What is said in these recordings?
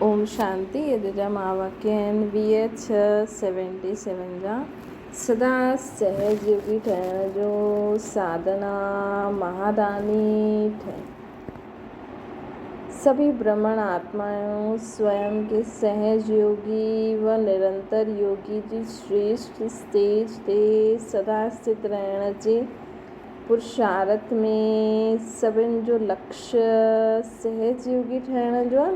ओम शांति। यदि महावाक्यन VH77 जा सदा सहजयोगी ठहण जो साधना महादानी ठहे। सभी ब्राह्मण आत्माओं स्वयं के सहजयोगी व निरंतर योगी जी श्रेष्ठ स्टेज ते सदा स्थित रहण जे पुरुषार्थ में सभिनि जो लक्ष्य सहजयोगी ठहण जो आहे न।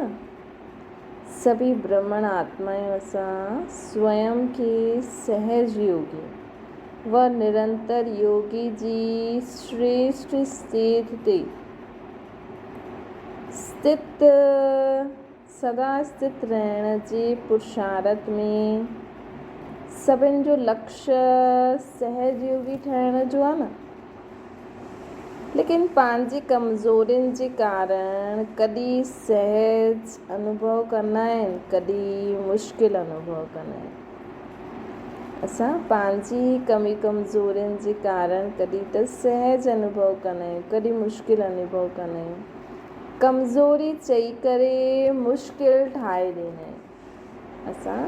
सभी ब्राह्मण आत्माएं असां स्वयं के सहज योगी व निरंतर योगी जी श्रेष्ठ स्थित ते स्थित सदा स्थित रहण जे पुरुषार्थ में सभिनि जो लक्ष्य सहज योगी ठहण जो आहे न। लेकिन पंहिंजी कमज़ोरियुनि जे कारण कॾहिं सहज अनुभव कंदा आहिनि, कॾहिं मुश्किल अनुभव कंदा आहिनि। असां पंहिंजी कमज़ोरियुनि जे कारण कॾहिं त सहज अनुभव कंदा आहियूं, कॾहिं मुश्किल अनुभव कंदा आहियूं। कमज़ोरी चई करे मुश्किल ठाहे ॾींदा आहियूं। असां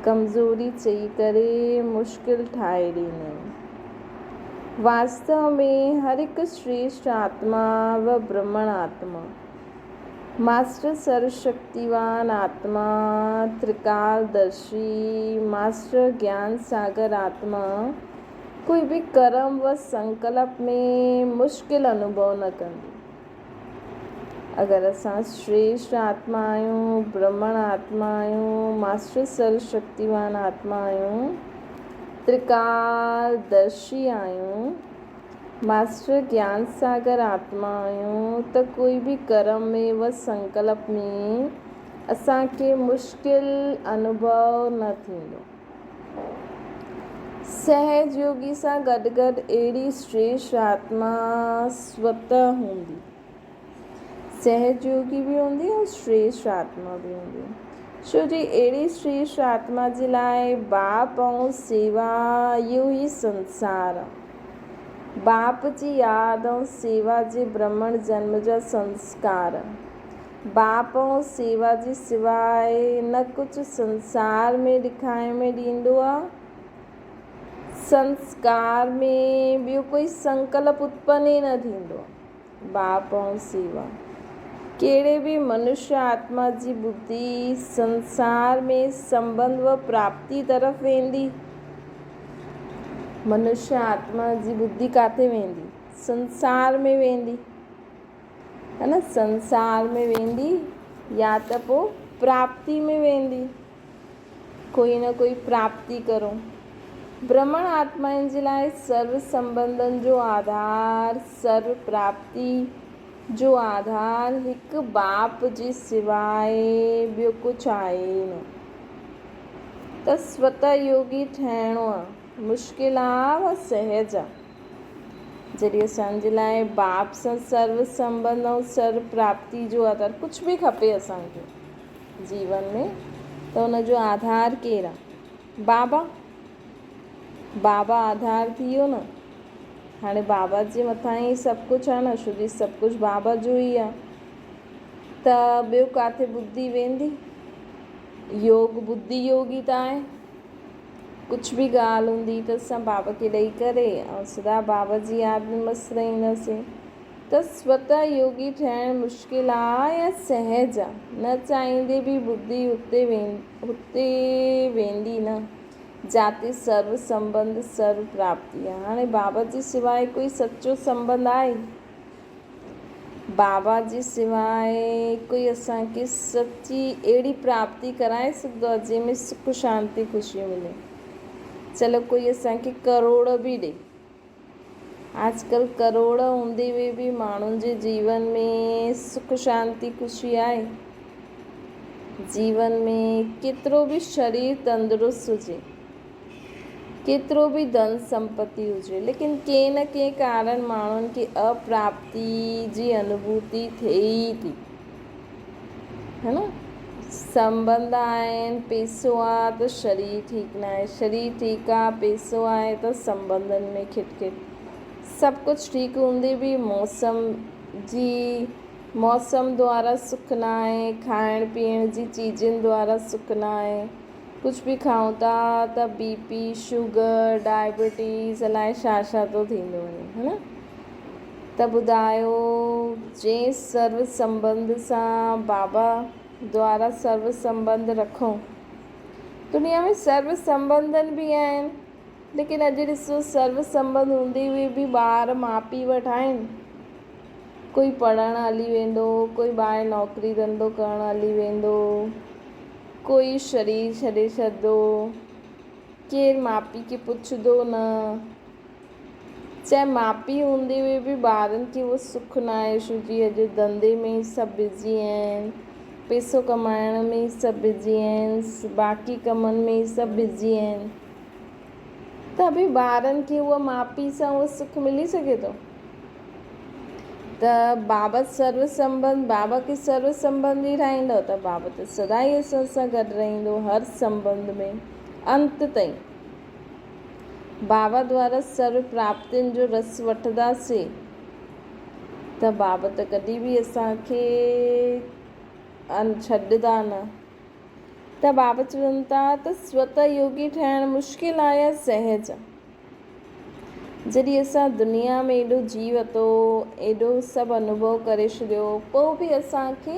कमज़ोरी चई करे मुश्किल ठाहे ॾींदा आहियूं। वास्तव में हर एक श्रेष्ठ आत्मा व ब्राह्मण आत्मा, मास्टर सर्वशक्तिवान आत्मा, त्रिकालदर्शी मास्टर ज्ञान सागर आत्मा कोई भी कर्म व संकल्प में मुश्किल अनुभव न कंदी। अगर असां श्रेष्ठ आत्मा आहियूं, ब्राह्मण आत्मा आहियूं, मास्टर सर्वशक्तिवान आत्मा आहियूं, त्रिकालदर्शी आहियूं, मास्टर ज्ञान सागर आत्मा आहियूं त कोई भी कर्म में व संकल्प में असांखे मुश्किल अनुभव न थींदो। सहज योगी सां गॾु गॾु अहिड़ी श्रेष्ठ आत्मा स्वतः हूंदी। सहज योगी भी हूंदी और श्रेष्ठ आत्मा भी हूंदी। छो जी अहिड़ी श्रेष्ठ आत्मा जे लाइ बाप ऐं सेवा इहो ई संसार आहे। बाप जी यादि ऐं सेवा जे ब्राह्मण जन्म जा संस्कार। बाप ऐं सेवा जे सिवाइ न कुझु संसार में ॾेखारे में ॾींदो आहे। संस्कार में ॿियो कोई संकल्प उत्पन्न ई न थींदो। बाप ऐं सेवा कहिड़े भी मनुष्य आत्मा जी बुद्धि संसार में संबंध व प्राप्ति तरफ़ वेंदी। मनुष्य आत्मा जी बुद्धि काथे वेंदी? संसार में वेंदी, है न। संसार में वेंदी या त पोइ प्राप्ति में वेंदी। कोई न कोई प्राप्ति करो। ब्राह्मण आत्माउनि जे लाइ सर्व संबंधनि जो आधार, सर्व प्राप्ति जो आधार हिकु बाप जे सिवाइ ॿियो कुझु आहे ई न। त स्वतः योगी ठहिणो आहे मुश्किल आहे व सहज आहे। जॾहिं असांजे लाइ बाप सां सर्व संबंध ऐं सर्व प्राप्ति जो आधार कुझु बि खपे असांखे जीवन में, त हुनजो आधार केरु आहे? बाबा। बाबा आधार थी वियो न। हाणे बाबा जे मथां ई सभु कुझु आहे न, छो जी सभु कुझु बाबा जो ई आहे। त ॿियो काथे बुद्धि वेंदी? योग बुद्धि योगी त आहे। कुझु बि ॻाल्हि हूंदी त असां बाबा खे ॾेई करे ऐं सदा बाबा जी यादि में मस्तु रहंदासीं। त स्वतः योगी ठहिणु मुश्किल आहे या सहज आहे? न चाहींदे बि बुद्धि हुते वेंदी न जाते सर्व संबंध सर्व प्राप्ति आहे। हाणे बाबा जे सिवाइ कोई सचो संबंध आहे? बाबा जे सिवाइ कोई असांखे सची अहिड़ी प्राप्ति कराए सघंदो आहे जंहिंमें सुख शांती ख़ुशी मिले? चलो कोई असांखे करोड़ बि ॾे। आजकल करोड़ हूंदे हुए बि माण्हुनि जे जीवन में सुख शांती ख़ुशी आहे? जीवन में केतिरो बि शरीर तंदुरुस्त हुजे, केतिरो बि धन संपत्ति हुजे, लेकिन कंहिं न कंहिं कारण माण्हुनि खे अप्राप्ति जी अनुभूति थिए ई थी, है न। संबंध आहिनि, पैसो आहे त शरीर ठीकु न आहे, शरीर ठीकु आहे, पैसो आहे त संबंधनि में खिटखिट। सभु कुझु ठीकु हूंदे बि मौसम जी मौसम द्वारा सुख न आहे, खाइण पीअण जी चीजनि द्वारा सुख न आहे। कुझु बि खाऊं था त बीपी, शुगर, डायबिटीज़ अलाए छा छा थो थींदो वञे, है न। त ॿुधायो, जंहिं सर्व संबंध सां बाबा द्वारा सर्व संबंध रखूं। दुनिया में सर्व संबंधन बि आहिनि, लेकिन अॼु ॾिसो सर्व संबंध हूंदे हुए बि ॿार माउ पीउ वटि आहिनि। कोई पढ़णु हली वेंदो, कोई ॿाहिरि नौकिरी धंधो करणु हली वेंदो, कोई शरीर छॾे छॾंदो, केरु माउ पीउ खे पुछंदो न। चाहे माउ पीउ हूंदे हुए बि ॿारनि खे उहो सुख न आहे, छो जी अॼु धंधे में ई सभु बिज़ी आहिनि, पैसो कमाइण में ई सभु बिज़ी आहिनि, बाक़ी कमनि में ई सभु बिज़ी आहिनि। त बि ॿारनि खे उहा माउ पीउ सां उहो सुख मिली सघे थो। त बाबा सर्व संबंध, बाबा खे सर्व संबंधी ठाहींदो त बाबा त सदा ई असां सां गॾु रहंदो, हर संबंध में अंत ताईं। बाबा द्वारा सर्व प्राप्तियुनि जो रस वठंदासीं त बाबा त कॾहिं बि असांखे छॾंदा न। त बाबा चवनि था त स्वतः योगी ठहिणु मुश्किल आहे या सहज आहे। जॾहिं असां दुनिया में एॾो जी वरितो, एॾो सभु अनुभव करे छॾियो, पोइ बि असांखे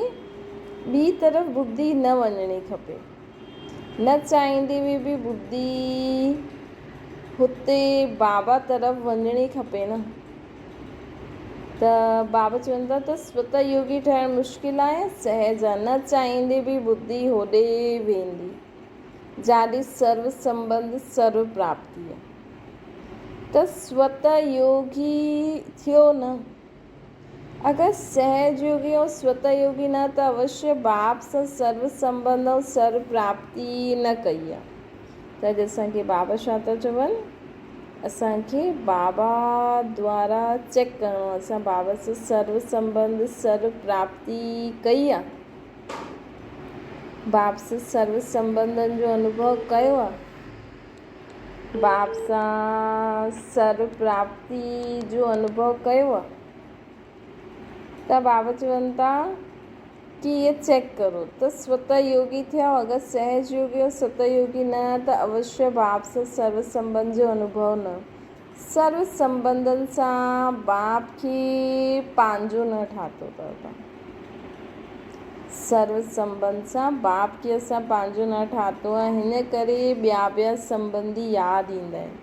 ॿी तरफ़ बुद्धि न वञणी खपे। न चाहींदे हुए बि बुद्धि हुते बाबा तरफ़ वञणी खपे न। त बाबा चवनि था त स्वतः योगी ठहिणु मुश्किल आहे, सहज आहे। न चाहींदे बि बुद्धि होॾे वेंदी, जाॾे सर्व संबंध सर्व प्राप्ति आहे। त स्वतः योगी थियो न। अगरि सहज योगी ऐं स्वतः योगी न, त अवश्य बाप सां सर्व संबंध ऐं सर्व प्राप्ति न कई आहे। त अॼु असांखे बाबा छा था चवनि, असांखे बाबा द्वारा चेक करिणो आहे, असां बाबा सां सर्व संबंध सर्व प्राप्ति कई आहे, बाप सां सर्व संबंधनि जो अनुभव कयो आहे, बाप सां सर्व प्राप्ति जो अनुभव कयो आहे। त बाबा चवनि था कि ये चेक करो त स्वतः योगी थिया। अगरि सहज योगी और स्वतः योगी न, त अवश्य बाप सां सर्व संबंध जो अनुभव न। सर्व संबंधनि सां बाप खे पंहिंजो न ठातो अथव। सर्व संबंध सां बाप खे असां पंहिंजो न ठातो आहे, हिन करे ॿिया संबंधी यादि ईंदा आहिनि।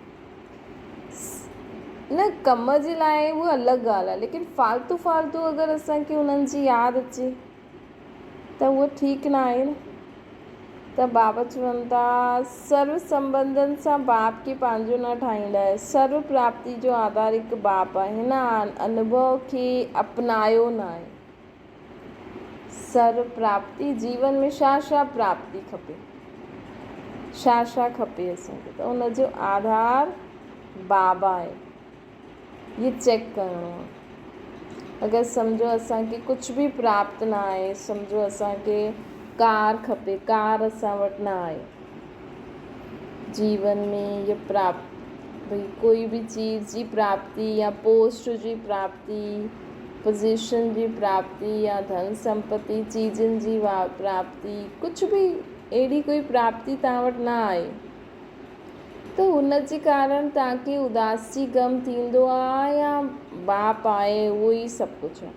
न कम जे लाइ उहा अलॻि ॻाल्हि आहे, लेकिन फालतू अगरि असांखे उन्हनि जी यादि अचे त उहो ठीकु न आहे न। त बाबा चवनि था सर्व संबंधनि सां बाप खे पंहिंजो न ठाहींदा आहे। सर्व प्राप्ति जो आधार हिकु बाप आहे, हिन अनुभव खे अपनायो न आहे। सर्व प्राप्ति जीवन में छा छा प्राप्ति खपे, छा छा खपे असांखे, त उनजो आधार बाबा आहे। ये चेक करिणो आहे। अगरि सम्झो असांखे कुझु बि प्राप्त न आहे, सम्झो असांखे कार खपे, कार असां वटि न आहे, जीवन में ये प्राप्त भई कोई बि चीज़ जी प्राप्ति या पोस्ट जी प्राप्ति, पोजीशन जी प्राप्ति या धन संपत्ति चीज़नि जी प्राप्ति, कुझु बि अहिड़ी कोई प्राप्ति तव्हां वटि न आहे, त हुन जे कारण तव्हांखे उदासी गम थींदो आहे या बाप आहे उहो ई सभु कुझु आहे।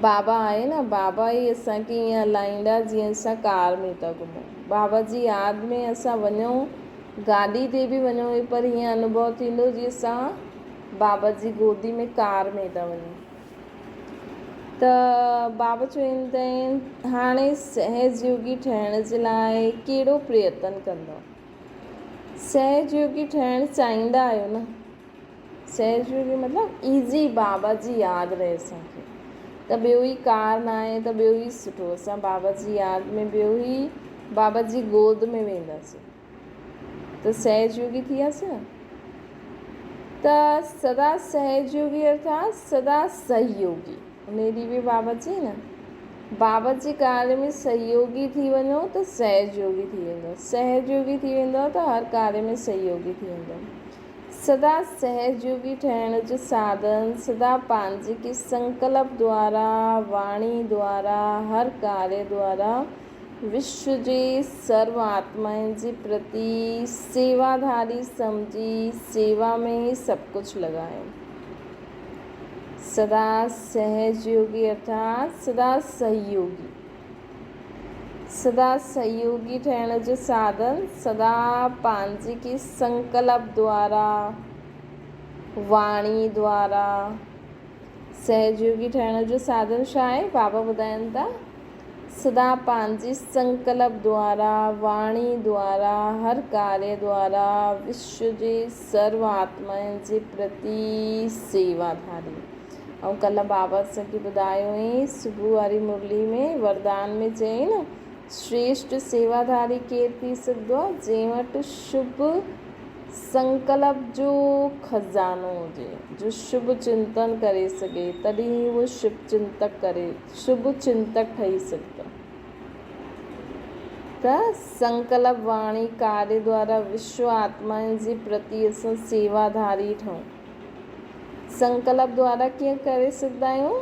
बाबा आहे न, बाबा ई असांखे ईअं हलाईंदा जीअं असां कार में था घुमूं। बाबा जी यादि में असां वञूं, गाॾी ते बि वञूं, पर हीअं अनुभव थींदो जीअं असां बाबा जी गोदी में कार में था वञूं। त बाबा चवंदा आहिनि हाणे सहज योगी ठहिण जे लाइ कहिड़ो प्रयत्न कंदो। सहज योगी ठहिणु चाहींदा आहियो न। सहज योगी मतिलबु ईज़ी, बाबा जी यादि रहे असांखे। त ॿियो ई कार न आहे त ॿियो ई सुठो, असां बाबा जी यादि में ॿियो ई बाबा जी गोद में वेंदासीं त सहज योगी थी वियासीं न। त सदा सहज योगी अर्थात सदा सहयोगी। उन ॾींहुं बि बाबा चई न, बाबा जे कार्य में सहयोगी थी वञो त सहज योगी थी वेंदो। सहज योगी थी वेंदो त हर कार्य में सहयोगी थी वेंदो। सदा सहयोगी ठहण जो साधन सदा पंहिंजे के संकल्प द्वारा वाणी द्वारा हर कार्य द्वारा विश्व जे सर्व आत्माउनि जे प्रति सेवाधारी समझी सेवा में ही सब कुछ लगायो। सदा सहयोगी अर्थात सदा सहयोगी। सदा सहयोगी ठहण जो साधन सदा पंहिंजे के संकल्प द्वारा वाणी द्वारा। सहयोगी ठहण जो साधन छा आहे? बाबा ॿुधाइनि था सदा पंहिंजे संकल्प द्वारा वाणी द्वारा हर कार्य द्वारा विश्व जे सर्व आत्माउनि जे प्रति सेवाधारी। ऐं कल्ह बाबा असांखे ॿुधायो हुई सुबुह वारी मुरली में वरदान में चई न, श्रेष्ठ सेवाधारी केरु थी सघंदो आहे? जंहिं वटि शुभ संकल्प जो खज़ानो हुजे, जो शुभ चिंतन करे सघे, तॾहिं उहो शुभ चिंतक ठही सघंदो। त संकल्प वाणी कार्य द्वारा विश्व आत्माउनि जे प्रति असां सेवाधारी ठहूं। संकल्प द्वारा कीअं करे सघंदा आहियूं?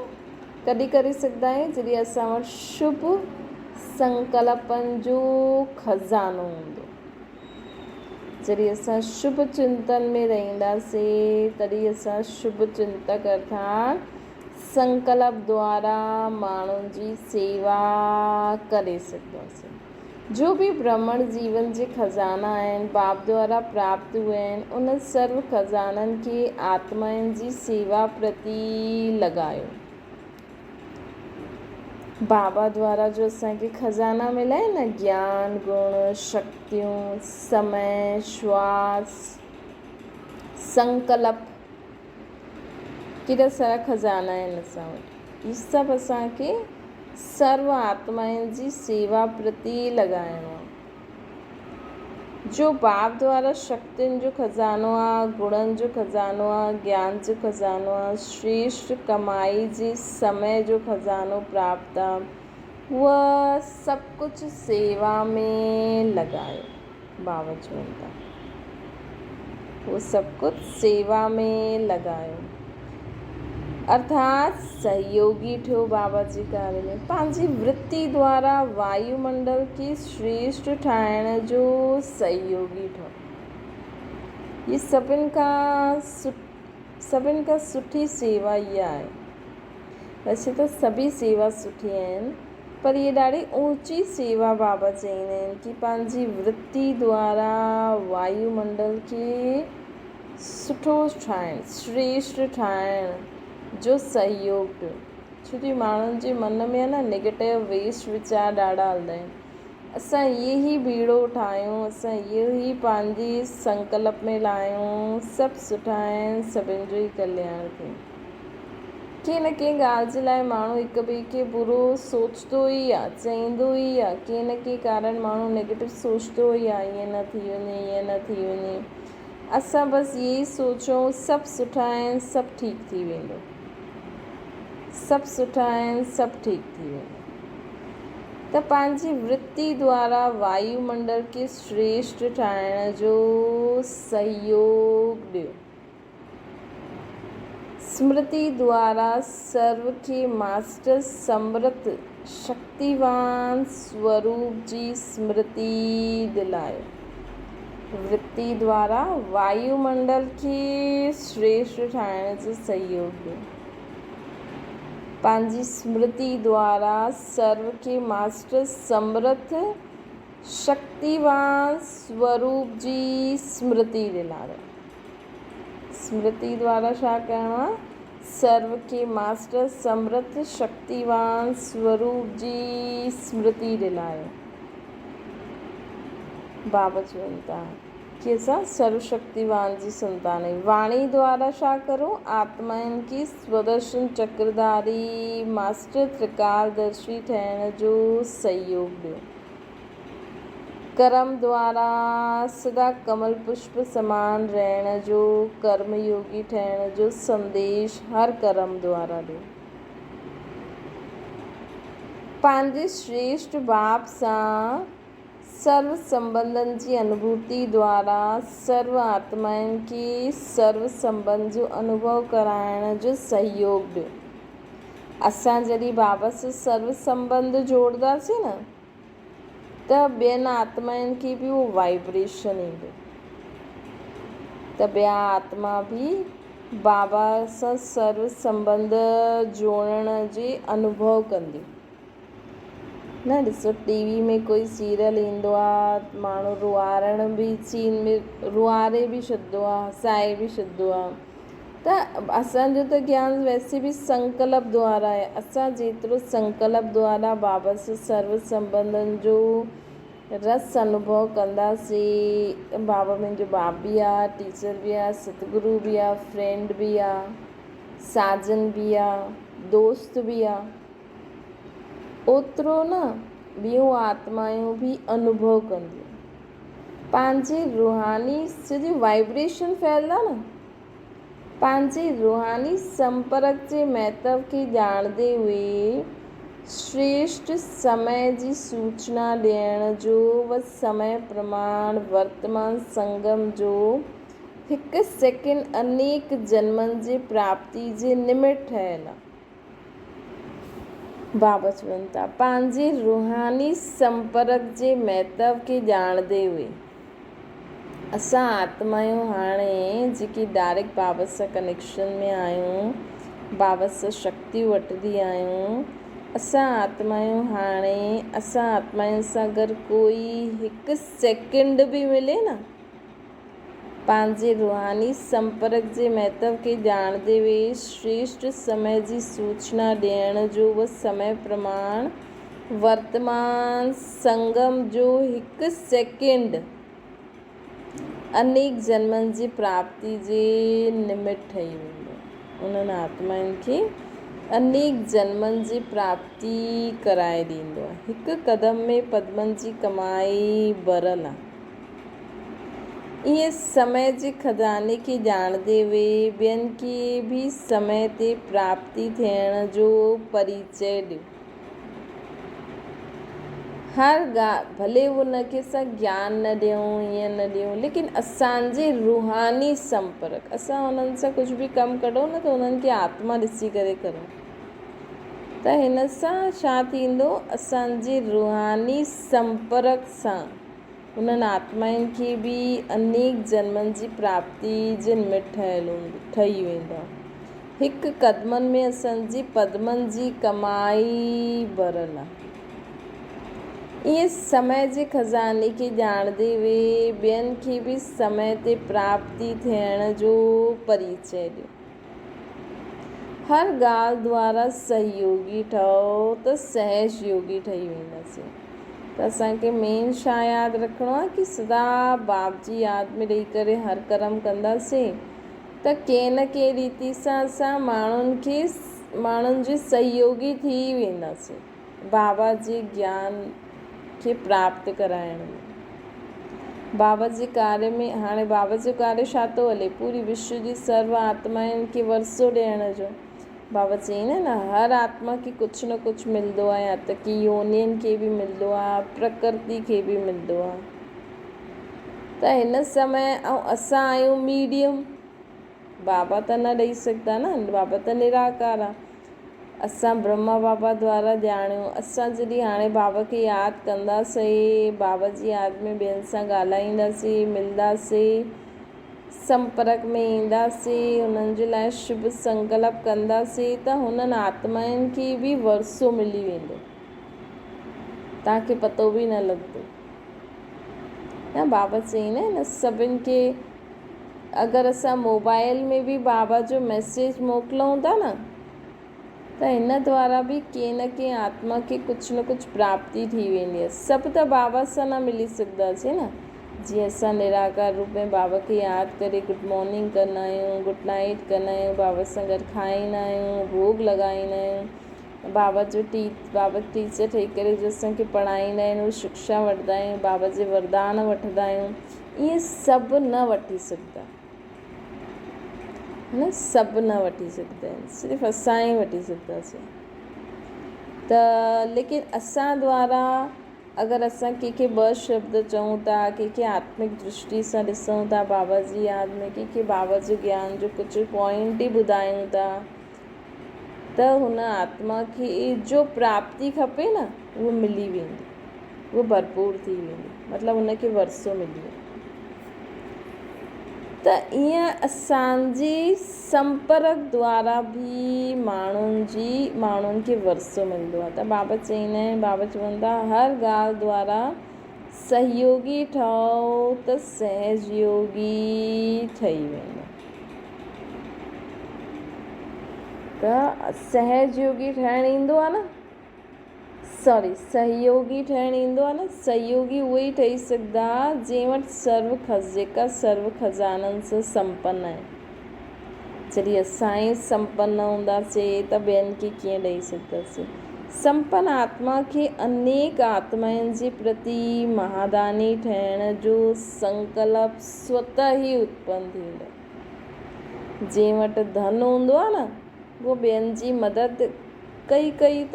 कॾहिं करे सघंदा आहियूं? जॾहिं असां वटि शुभ संकल्पनि जो खज़ानो हूंदो। जॾहिं असां शुभ चिंतन में रहंदासीं तॾहिं असां शुभ चिंतक अर्थात संकल्प द्वारा माण्हुनि जी सेवा करे सघंदासीं। जो भी ब्राह्मण जीवन जे खज़ाना आहिनि बाप द्वारा प्राप्त हुआ आहिनि, उन सर्व खज़ाननि खे आत्माउनि जी सेवा प्रति लॻायो। बाबा द्वारा जो असांखे खज़ाना मिला है न, ज्ञान गुण शक्तियूं समय श्वास संकल्प, केॾा सारा खज़ाना आहिनि असां वटि। इहे सभु असांखे सर्व आत्माउनि जी सेवा प्रति लॻाइणो आहे। जो बाप द्वारा शक्तियुनि जो खज़ानो आहे, गुणनि जो खज़ानो आहे, ज्ञान जो खज़ानो आहे, श्रेष्ठ कमाई जे समय जो खज़ानो प्राप्त आहे, उहा सभु कुझु सेवा में लॻायो। बाबा चवनि था उहो सभु कुझु सेवा में लॻायो अर्थात सहयोगी ठहियो। बाबा जे कार्य में पंहिंजी वृत्ति द्वारा वायुमंडल खे श्रेष्ठ ठाहिण जो सहयोगी ठहियो। ये सभिनि खां सुठी सेवा इहा आहे। वैसे त सभी सेवा सुठी आहिनि, पर इहे ॾाढी ऊची सेवा बाबा चईंदा आहिनि कि पंहिंजी वृत्ति द्वारा वायुमंडल खे सुठो ठाहिणु, श्रेष्ठ ठाहिण जो सहयोग ॾियो। छो कि माण्हुनि जे मन में आहे न नेगेटिव वेस्ट वीचार ॾाढा हलंदा आहिनि। असां इहे ई बीड़ो ठाहियूं, असां इहो ई पंहिंजे संकल्प में लाहियूं, सभु सुठा आहिनि, सभिनि जो ई कल्याण थिए। कंहिं न कंहिं ॻाल्हि जे लाइ माण्हू हिक ॿिए खे बुरो सोचंदो ई आहे, चईंदो ई आहे। कंहिं न कंहिं कारण माण्हू नेगेटिव सोचंदो ई आहे, ईअं न थी वञे, ईअं न थी वञे। असां बसि इहे ई सोचूं सभु सुठा आहिनि, सभु ठीकु थी वेंदो, सभु सुठा आहिनि, सभु ठीकु थी वेंदो। त पंहिंजी वृत्ति द्वारा वायुमंडल खे श्रेष्ठ ठाहिण जो सहयोग ॾियो। स्मृति द्वारा सर्व खे मास्टर समर्थ शक्तिवान स्वरूप जी स्मृति दिलायो। वृत्ति द्वारा वायुमंडल खे श्रेष्ठ ठाहिण जो सहयोग ॾियो। पंहिंजी स्मृति द्वारा सर्व खे मास्टर समर्थ शक्तिवान स्वरूप जी स्मृति दिलायो। स्मृति द्वारा छा करणो आहे? सर्व खे मास्टर समर्थ शक्तिवान स्वरूप जी स्मृति दिलायो। बाबा चवनि था कि असां सर्वशक्तिवान जी संतान आहियूं। वाणी द्वारा छा करो? आत्माउनि खे स्वदर्शन चक्रधारी मास्टर त्रिकालदर्शी ठहिण जो सहयोग ॾियो। कर्म द्वारा सदा कमल पुष्प समान रहण जो, कर्मयोगी ठहिण जो संदेश हर कर्म द्वारा ॾियो। पंहिंजे श्रेष्ठ बाप सां सर्व संबंधनि जी अनुभूति द्वारा सर्व आत्माउनि खे सर्व संबंध जो अनुभव कराइण जो सहयोग ॾियो। असां जॾहिं बाबा सां सर्व संबंध जोड़ंदासीं न त ॿियनि आत्माउनि खे बि उहो वाइब्रेशन ईंदो, त ॿिया आत्मा बि बाबा सां सर्व संबंध जोड़ण जे अनुभव कंदी। न ॾिसो टीवी में कोई सीरियल ईंदो आहे, माण्हू रुआरण बि सीन में रुआरे बि छॾंदो आहे, हसाए बि छॾंदो आहे। त असांजो त ज्ञान वैसे बि संकल्प द्वारा आहे। असां जेतिरो संकल्प द्वारा बाबा सां सर्व संबंधनि जो रस अनुभव कंदासीं, बाबा मुंहिंजो बाप बि आहे, टीचर बि आहे, सतगुरु बि आहे, फ्रेंड बि आहे, साजन बि आहे, दोस्त बि आहे, ओतिरो न ॿियूं आत्मायूं बि अनुभव कंदियूं। पंहिंजे रूहानी सॼी वाइब्रेशन फैलंदा न, पंहिंजे रूहानी संपर्क जे महत्व खे ॼाणंदे हुए श्रेष्ठ समय जी सूचना ॾियण जो व समय प्रमाण वर्तमान संगम जो हिकु सेकेंड अनेक जन्मनि जे प्राप्ति जे निमित्त ठहियलु आहे। बाबा चवनि था पंहिंजे रूहानी संपर्क जे महत्व खे ॼाणंदे हुए असां आत्मायूं हाणे जेकी डायरेक्ट बाबा सां कनेक्शन में आहियूं, बाबा सां शक्ति वठंदी आहियूं, असां आत्मायूं सां अगरि कोई हिकु सेकेंड बि मिले न, पंहिंजे रूहानी संपर्क जे महत्व खे ॼाणंदे हुए श्रेष्ठ समय जी सूचना ॾियण जो व समय प्रमाण वर्तमान संगम जो हिकु सेकेंड अनेक जन्मनि जी प्राप्ति जे निमित्त ठही वेंदो। उन्हनि आत्माउनि खे अनेक जन्मनि जी प्राप्ति कराए ॾींदो आहे। हिकु कदम में पद्मनि जी कमाई भरियलु आहे। इहे समय जे खज़ाने खे ॼाणंदे हुए ॿियनि खे बि समय ते प्राप्ति थियण जो परिचय ॾियो। हर ॻाल्हि भले उनखे असां ज्ञान न ॾियूं, ईअं न ॾियूं, लेकिन असांजे रूहानी संपर्क, असां उन्हनि सां कुझु बि कमु कढूं न त उन्हनि खे आत्मा ॾिसी करे करूं, त हिन सां छा थींदो, असांजे रूहानी संपर्क सां उन्हनि आत्माउनि खे बि अनेक जन्मनि जी प्राप्ति जे निमित्त ठही वेंदा। हिकु क़दमनि में असांजी पद्मनि जी कमाई भरियलु आहे। इहे समय जे खज़ाने खे ॼाणंदे हुए ॿियनि खे बि समय ते प्राप्ति थियण जो परिचय ॾियो। हर ॻाल्हि द्वारा सहयोगी ठहो त सहज योगी ठही वेंदासीं। त असांखे मेन छा यादि रखिणो आहे कि सदा बाप जी यादि में ॾेई करे हर कर्म कंदासीं त कंहिं न कंहिं रीति सां असां माण्हुनि जे सहयोगी थी वेंदासीं बाबा जे ज्ञान खे प्राप्त कराइण में। बाबा जे कार्य में हाणे बाबा जो कार्य छा थो हले, पूरी विश्व जी सर्व आत्माउनि खे वरसो ॾियण जो। बाबा चईं न हर आत्मा खे कुझु न कुझु मिलंदो आहे, या त की योनियुनि खे बि मिलंदो आहे, प्रकृति खे बि मिलंदो आहे। त हिन समय ऐं असां आहियूं मीडियम, बाबा त न ॾेई सघंदा न, बाबा त निराकार आहे। असां ब्रह्मा बाबा द्वारा ॼाणियो। असां जॾहिं हाणे बाबा खे यादि कंदासीं, बाबा जी यादि में ॿियनि सां ॻाल्हाईंदासीं, मिलंदासीं, संपर्क में ईंदासीं, उन्हनि जे लाइ शुभ संकल्प कंदासीं त हुननि आत्माउनि खे बि वरसो मिली वेंदो, तव्हांखे पतो बि न लॻंदो। न बाबा चईं न सभिनि खे अगरि असां मोबाइल में बि बाबा जो मैसेज मोकिलूं था न त हिन द्वारा बि कंहिं न कंहिं आत्मा खे कुझु न कुझु प्राप्ति थी वेंदी आहे। सभु त बाबा सां न मिली सघंदासीं न। जीअं असां निराकार रूप में बाबा खे यादि करे गुड मॉर्निंग कंदा आहियूं, गुड नाइट कंदा आहियूं, बाबा सां गॾु खाईंदा आहियूं, भोग लॻाईंदा आहियूं, बाबा टीचर ठही करे जो असांखे पढ़ाईंदा आहिनि, उहे शिक्षा वठंदा आहियूं, बाबा जे वरदान वठंदा आहियूं। इहे सभु न वठी सघंदा, न सभु न वठी सघंदा आहिनि, सिर्फ़ु असां ई वठी सघंदासीं। त लेकिन असां द्वारा अगरि असां कंहिंखे ॿ शब्द चऊं था, कंहिंखे आत्मिक दृष्टि सां ॾिसूं था बाबा जी यादि में, कंहिंखे बाबा जे ज्ञान जो कुझु पॉइंट ई ॿुधायूं था, त हुन आत्मा खे जो प्राप्ति खपे न उहो मिली वेंदी, उहो भरपूर थी वेंदी, मतिलबु हुनखे वरसो मिली वेंदो। त ईअं असांजी संपर्क द्वारा बि माण्हुनि खे वरसो मिलंदो आहे। त बाबा चवंदा आहिनि, बाबा चवनि था हर ॻाल्हि द्वारा सहयोगी ठहो त सहजयोगी ठही वेंदो। त सहजयोगी ठहिणु ईंदो आहे न, सहयोगी ठहिणु ईंदो आहे न। सहयोगी उहे ई ठही सघंदा जंहिं वटि जेका सर्व खज़ाननि सां संपन्न आहे। जॾहिं असां ई संपन्न हूंदासीं त ॿियनि खे कीअं ॾेई सघंदासीं। संपन्न आत्मा खे अनेक आत्माउनि जे प्रति महादानी ठहिण जो संकल्प स्वतः ई उत्पन्न थींदो। जंहिं वटि धन हूंदो आहे न उहो ॿियनि जी मदद कई त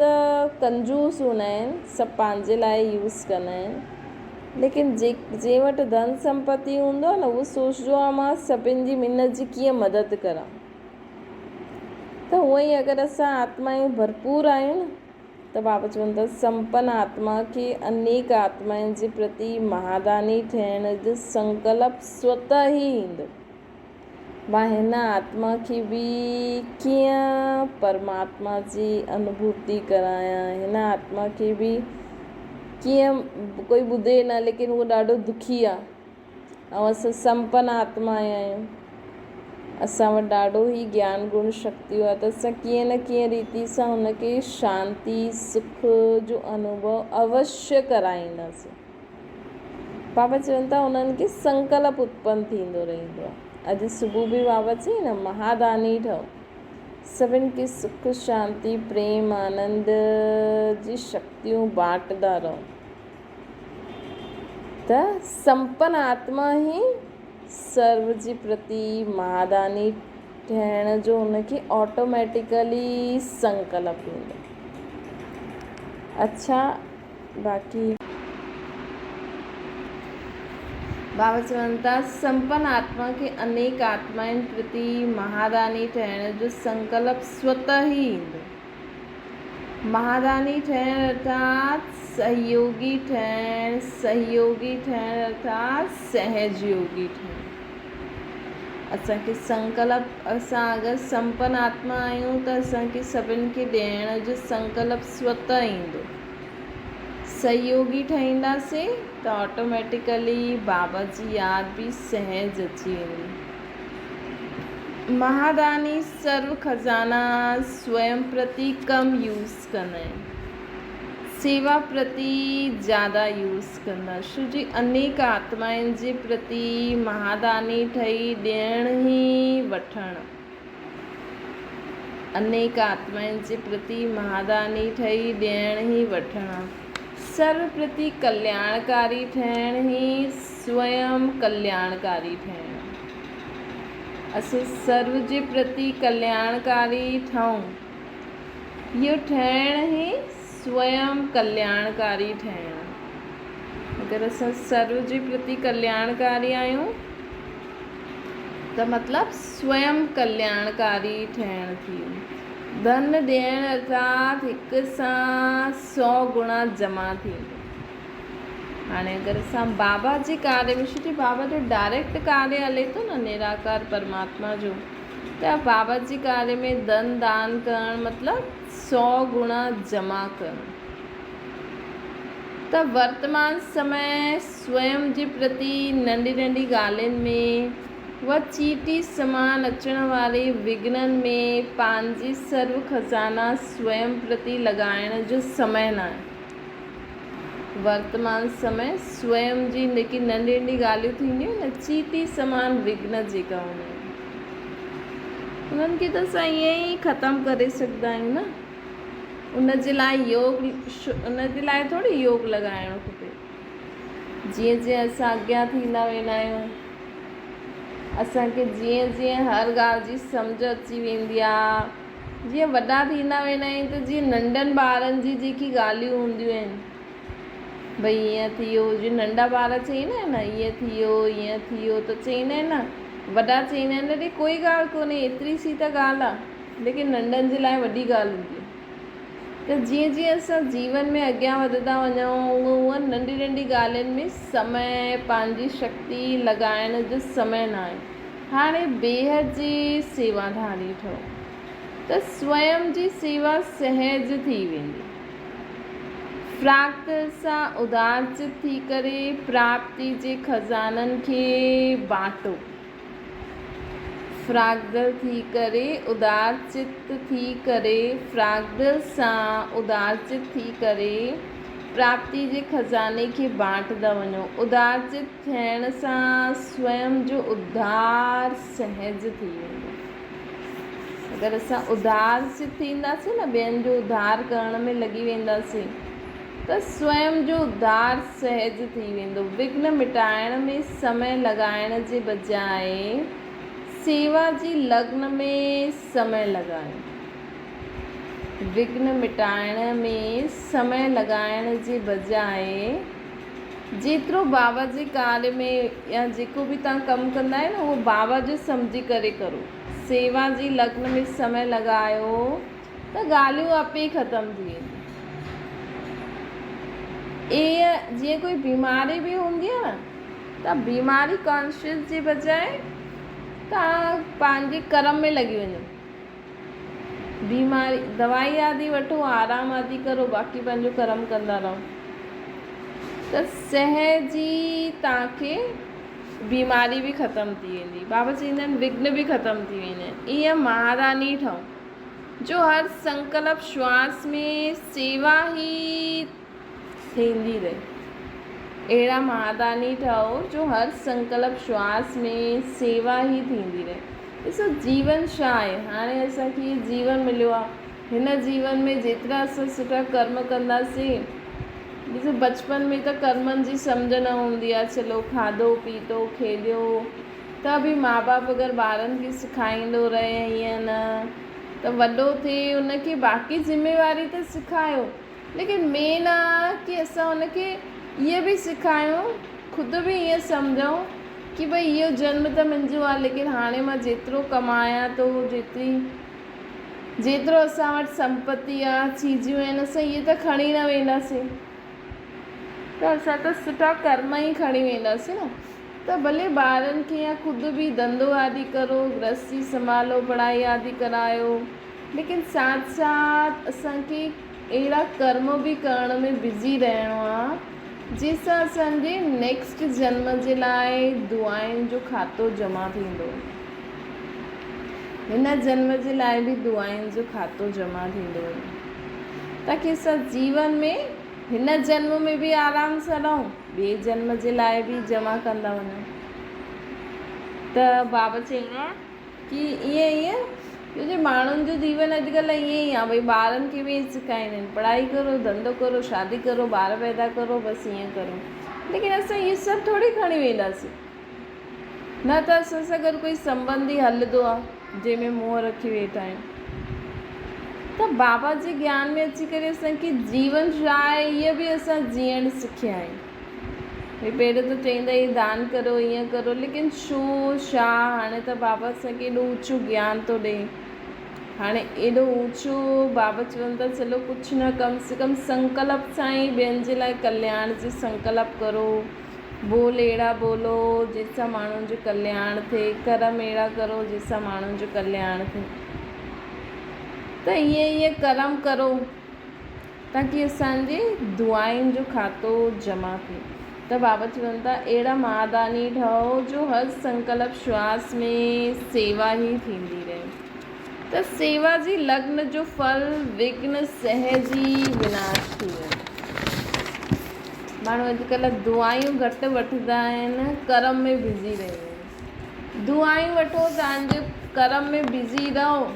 कंजूस हूंदा आहिनि, सभु पंहिंजे लाइ यूज़ कंदा आहिनि, लेकिन जंहिं वटि धन संपत्ति हूंदो आहे न उहो सोचंदो आहे मां सभिनि जी मिन्नत जी कीअं मदद करां। त उहो ई अगरि असां आत्माऊं भरपूर आहियूं न त बाबा चवनि था संपन्न आत्मा खे अनेक आत्माउनि जे प्रति महादानी ठहिण जो संकल्प स्वतः ई ईंदो। मां हिन आत्मा खे बि कीअं परमात्मा जी अनुभूति करायां, हिन आत्मा खे बि कीअं कोई ॿुधे न लेकिन उहो ॾाढो दुखी आहे, ऐं असां संपन्न आत्मा आहियूं, असां वटि ॾाढो ई ज्ञान गुण शक्तियूं आहे, त असां कीअं न कीअं रीति सां हुनखे शांती सुख जो अनुभव अवश्य कराईंदासीं। बाबा चवनि था उन्हनि खे संकल्प उत्पन्न थींदो रहंदो आहे। अॼु सुबुह बि बाबा चई न महादानी ठहो, सभिनि खे सुख शांती प्रेम आनंद जी शक्तियूं बांटदा रहो। त संपन्न आत्मा ई सर्व जे प्रति महादानी ठहिण जो हुनखे ऑटोमेटिकली संकल्प ईंदो। अच्छा, बाक़ी बाबा चवनि था संपन्न आत्मा खे अनेक आत्माउनि प्रति महादानी ठहिण जो संकल्प स्वतः ई ईंदो। महादानी ठहिण अर्थात सहयोगी ठहिण अर्थात सहजयोगी ठहिण। असांखे संकल्प, असां अगरि संपन्न आत्मा आहियूं त असांखे सभिनि खे ॾियण जो संकल्प स्वतः ईंदो। सहयोगी ठहींदासीं त ऑटोमेटिकली बाबा जी यादि बि सहज अची वेंदी। महादानी सर्व खज़ाना स्वयं प्रति कम यूज़ कंदा आहिनि, सेवा प्रति ज़्यादा यूज़ कंदा। छो जी अनेक आत्माउनि जे प्रति महादानी ठही ॾियण ई वठणु, अनेक आत्माउनि जे प्रति महादानी ठही ॾियण ई वठणु, सर्व प्रति कल्याणकारी ठहिण ई स्वयं कल्याणकारी ठहिण। असां सर्व जे प्रति कल्याणकारी ठहूं, इहो ठहिण ई स्वयं कल्याणकारी ठहिण। अगरि असां सर्व जे प्रति कल्याणकारी आहियूं त मतिलबु स्वयं कल्याणकारी ठहिण थी वियो। धन ॾियण अर्थात हिक सां 100 गुणा जमा थींदो। हाणे अगरि असां बाबा जे कार्य में, छो बाबा जो डायरेक्ट कार्य हले थो न निराकार परमात्मा जो, त बाबा जे कार्य में धन दान करणु मतिलबु 100 गुणा जमा करणु। त वर्तमान समय स्वयं जे प्रति नंढी नंढी ॻाल्हियुनि में व चीटी समान अचण वारे विघ्ननि में पंहिंजी सर्व खज़ाना स्वयं प्रति लॻाइण जो समय न आहे। वर्तमान समय स्वयं जी जेकी नंढी नंढी ॻाल्हियूं थींदियूं न, चीटी समान विघ्न जेका हूंदा आहिनि, उन्हनि खे त असां ईअं ई ख़तमु करे सघंदा आहियूं न। उन जे लाइ थोरी योग लॻाइणो खपे। जीअं जीअं असां अॻियां थींदा वेंदा आहियूं, असांखे जीअं जीअं हर ॻाल्हि जी सम्झ अची वेंदी आहे, जीअं वॾा थींदा वेंदा आहियूं त जीअं नंढनि ॿारनि जी जेकी ॻाल्हियूं हूंदियूं आहिनि भई ईअं थियो, जीअं नंढा ॿार चईंदा आहिनि न ईअं थियो त चईंदा आहिनि न, वॾा चईंदा आहिनि अरे कोई ॻाल्हि कोन्हे, एतिरी सी त ॻाल्हि आहे, लेकिन नंढनि जे लाइ वॾी ॻाल्हि हूंदी आहे। त जीअं जीअं असां जीवन में अॻियां वधंदा वञूं उहा नंढी नंढी ॻाल्हियुनि में समय पंहिंजी शक्ति लॻाइण जो समय न आहे। हाणे ॿिए जी सेवाधारी ठहो त स्वयं जी सेवा सहज थी वेंदी। प्राप्त सां उदारचित थी करे प्राप्ति जे खज़ाननि खे बांटो। फ्रागदल थी करे उदारचित थी करे फ्रागदल सां उदारचित थी करे प्राप्ति जे खज़ाने खे बांटदा वञो। उदारचित थियण सां स्वयं जो उद्धार सहज थी वेंदो। अगरि असां उदारचित थींदासीं न, ॿियनि जो उद्धार करण में लॻी वेंदासीं त स्वयं जो उद्धार सहज थी वेंदो। विघ्न मिटाइण में समय लॻाइण जे बजाए सेवा जी लग्न में समय लॻायो। विघ्न मिटाइण में समय लॻाइण जे बजाए जेतिरो बाबा जे कार्य में या जेको बि तव्हां कमु कंदा आहियो न उहो बाबा जो सम्झी करे करो। सेवा जी लग्न में समय लॻायो त ॻाल्हियूं आपे ई ख़तमु थी वेंदियूं। जीअं कोई बीमारी बि हूंदी आहे न त बीमारी कॉन्शियस जे बजाए तव्हां पंहिंजे कर्म में लॻी वञो। बीमारी दवाई आदि वठो, आराम आदि करो, बाक़ी पंहिंजो कर्म कंदा रहो त सहज ई तव्हांखे बीमारी बि ख़तमु थी वेंदी। बाबा चवंदा आहिनि विघ्न बि ख़तमु थी वेंदा आहिनि। ईअं महारानी ठहो जो हर संकल्प श्वास में सेवा ई थींदी रहे। अहिड़ा महादानी ठहो जो हर संकल्प श्वास में सेवा ई थींदी रहे। ॾिसो जीवन छा आहे, हाणे असांखे जीवन मिलियो आहे, हिन जीवन में जेतिरा असां सुठा कर्म कंदासीं, ॾिसो बचपन में त कर्मनि जी सम्झ न हूंदी आहे, चलो खाधो पीतो खेलियो, त बि माउ बाप अगरि ॿारनि खे सेखारींदो रहे हीअं न त वॾो थिए उनखे बाक़ी ज़िम्मेवारी त सेखारियो, लेकिन मेन आहे कि असां उनखे इहे बि सेखारियूं, ख़ुदि बि ईअं सम्झूं कि भई इहो जन्म त मुंहिंजो आहे, लेकिन हाणे मां जेतिरो कमायां थो, जेतिरो असां वटि संपत्ति आहे, चीजियूं आहिनि, असां इहे त खणी न वेंदासीं, त असां त सुठा कर्म ई खणी वेंदासीं न। त भले ॿारनि खे या ख़ुदि बि धंधो आदि करो, गृहस्थी संभालो, पढ़ाई आदि करायो, लेकिन साथ साथ असांखे अहिड़ा कर्म बि करण में बिज़ी रहणो आहे जंहिंसां असांजे नेक्स्ट जन्म जे लाइ दुआउनि जो खातो जमा थींदो। हिन जन्म जे लाइ बि दुआउनि जो खातो जमा थींदो ताकि असां जीवन में हिन जन्म में बि आराम सां रहूं, ॿिए जन्म जे लाइ बि जमा कंदा वञूं। त बाबा चईंदा कि ईअं छोजो माण्हुनि जो जीवन अॼुकल्ह ईअं ई आहे, भई ॿारनि खे बि सेखारींदा आहिनि पढ़ाई करो, धंधो करो, शादी करो, ॿार पैदा करो, बसि ईअं करो, लेकिन असां इहे सभु थोरी खणी वेंदासीं। न त असां सां गॾु कोई संबंधी हलंदो आहे जंहिंमें मुंहुं रखी वेठा आहिनि। त बाबा जे ज्ञान में अची करे असांखे जीवन छा आहे इहो बि असां जीअण सिखिया आहियूं। भई पहिरियों त चईंदा ई दान करो, ईअं करो, लेकिन छो छा, हाणे त बाबा असांखे एॾो ऊचो ज्ञान थो ॾे। हाणे एॾो ऊचो बाबा चवनि था चलो कुझु न, कम से कम संकल्प सां ई ॿियनि जे लाइ कल्याण जो संकल्प करो, बोल अहिड़ा बोलो जंहिंसां माण्हुनि जो कल्याण थिए, कर्म अहिड़ा करो जंहिंसां माण्हुनि जो कल्याण थिए। त ईअं कर्म करो ताकि असांजे दुआउनि जो खातो जमा थिए। त बाबा चवनि था अहिड़ा महादानी ठहो जो हर संकल्प श्वास में सेवा ई थींदी रहे। त सेवा जी लग्न जो फल विघ्न सहज ई विनाश थी वेंदो। माण्हू अॼुकल्ह दुआयूं घटि वठंदा आहिनि, कर्म में बिज़ी रहंदा आहिनि। दुआयूं वठो, तव्हांजे कर्म में बिज़ी रहो,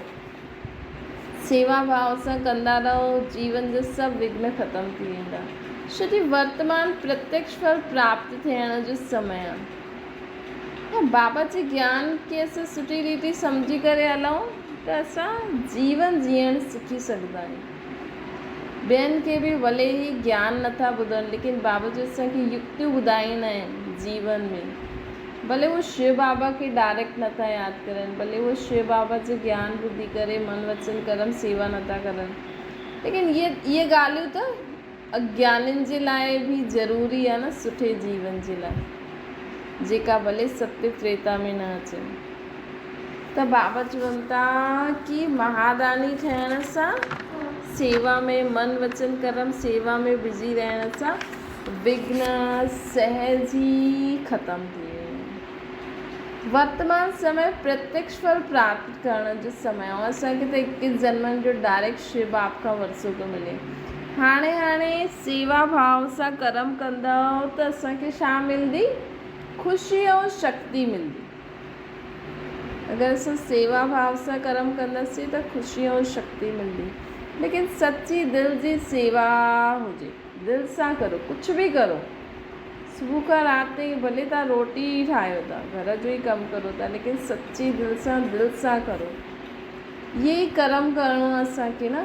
सेवा भाव सां कंदा रहो, जीवन जो सभु विघ्न ख़तमु थी वेंदा। छो कि वर्तमान प्रत्यक्ष फल प्राप्त थियण जो समय आहे। बाबा जे ज्ञान खे असां सुठी रीति सम्झी करे हलूं त असां जीवन जीअण सिखी सघंदा आहियूं। ॿियनि खे बि भले ई ज्ञान नथा ॿुधनि, लेकिन बाबा जी असांखे युक्तियूं ॿुधाईंदा आहिनि जीवन में। भले वो शिव बाबा खे डायरेक्ट नथा यादि करनि, भले वो शिव बाबा जो ज्ञान ॿुधी करे मन वचन कर्म सेवा नथा करनि, लेकिन इहे ॻाल्हियूं त अज्ञानियुनि जे लाइ बि ज़रूरी आहे न, सुठे जीवन जे लाइ, जेका भले सत्य त्रेता में न अचनि। त बाबा चवनि था कि महादानी ठहिण सां, सेवा में मन वचन कर्म सेवा में बिजी रहण सां विघ्न सहज ई ख़त्म थी वेंदा। वर्तमान समय प्रत्यक्ष फल प्राप्त करण जो समय हो। असांखे त 21 जन्मनि जो डायरेक्ट शिव बाप खां वरसो थो मिले। हाणे सेवा भाव सां कर्म कंदा त असांखे छा मिलंदी? ख़ुशी ऐं शक्ति मिलंदी। अगरि असां सेवा भाव सां कर्म कंदासीं त ख़ुशी ऐं शक्ति मिलंदी। लेकिन सच्ची दिलि जी सेवा हुजे, दिलि सां करो, कुझु बि करो, सुबुह खां राति ताईं भले तव्हां रोटी ठाहियो था, घर जो ई कमु करो था, लेकिन सच्ची दिलि सां करो। इहे ई कर्म करिणो आहे असांखे न,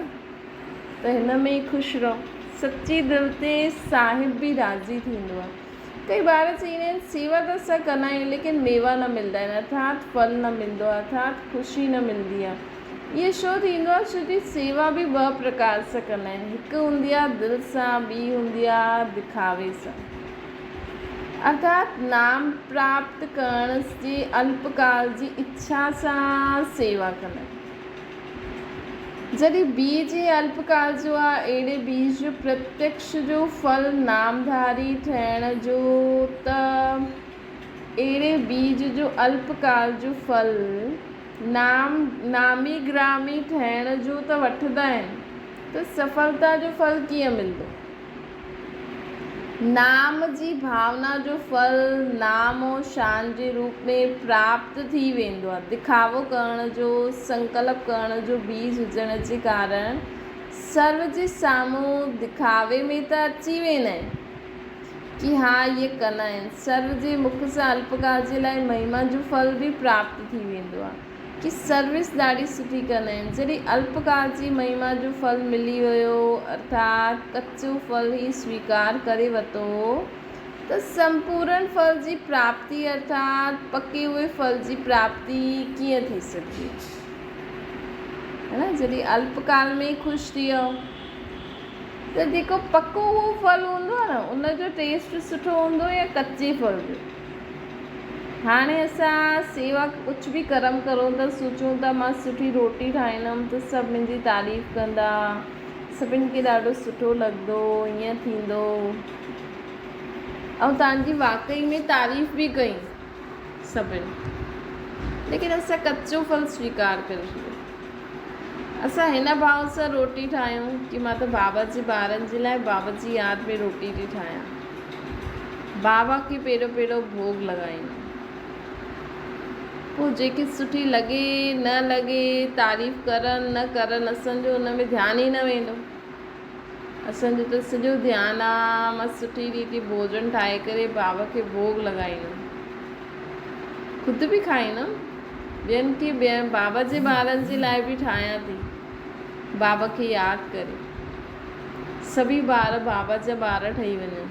त हिन में ई ख़ुशि रहो। सच्ची दिलि ते साहिब बि राज़ी थींदो आहे। कई ॿार चईंदा आहिनि सेवा त असां कंदा आहियूं, लेकिन मेवा न मिलंदा आहिनि, अर्थात फल न मिलंदो आहे, अर्थात ख़ुशी न मिलंदी आहे। इहे छो थींदो आहे? छो जी सेवा बि 2 प्रकार सां कंदा आहिनि। हिकु हूंदी आहे दिलि सां, ॿी हूंदी आहे दिखावे सां, अर्थात नाम प्राप्त करण जी अल्पकाल जी इच्छा सां सेवा कंदा आहिनि। जॾहिं बीज अल्पकाल जो आहे, अहिड़े बीज जो प्रत्यक्ष जो फल नामधारी ठहिण जो, त अहिड़े बीज जो अल्पकाल जो फल नामी ग्रामी ठहिण जो त वठंदा आहिनि, त सफलता जो फल कीअं मिलंदो? नाम जी भावना जो फल नाम और शान जे रूप में प्राप्त थी वेंदो आहे। दिखावो करण जो, संकल्प करण जो बीज हुजण जे कारण सर्व जे साम्हूं दिखावे में त अची वेंदा आहिनि कि हा इहे कंदा आहिनि। सर्व जे मुख सां अल्पकाल जे लाइ महिमा जो फल बि प्राप्त थी वेंदो आहे कि सर्विस ॾाढी सुठी कंदा आहिनि। जॾहिं अल्पकाल जी महिमा जो फल मिली वियो, अर्थात कच्चो फल ई स्वीकार करे वरितो, त संपूर्ण फल जी प्राप्ति अर्थात पके हुए फल जी प्राप्ति कीअं थी सघंदी है न? जॾहिं अल्पकाल में ई ख़ुशि थी वियो त जेको पको उहो फल हूंदो आहे न, उनजो टेस्ट सुठो हूंदो या कच्चे फल जो। हाणे असां सेवा कुझु बि कर्म करूं था, सोचूं था मां सुठी रोटी ठाहींदमि त सभु मुंहिंजी तारीफ़ कंदा, सभिनि खे ॾाढो सुठो लॻंदो, ईअं थींदो, ऐं तव्हांजी वाकई में तारीफ़ बि कई सभिनि, लेकिन असां कच्चो फल स्वीकार करे छॾियो। असां हिन भाव सां रोटी ठाहियूं कि मां त बाबा जे ॿारनि जे लाइ बाबा जी यादि में रोटी थी ठाहियां, बाबा खे पहिरियों भोग लॻाईंदा, पोइ जेकी सुठी लॻे न लॻे, तारीफ़ करनि न करनि, असांजो हुन में ध्यानु ई न वेंदो। असांजो त सॼो ध्यानु आहे मां सुठी रीति भोजन ठाहे करे बाबा खे भोग लॻाईंदमि, ख़ुदि बि खाईंदमि, ॿियनि खे बाबा जे ॿारनि जे लाइ बि ठाहियां थी, बाबा खे यादि करे सभी ॿार बाबा जा ॿार ठही वञनि,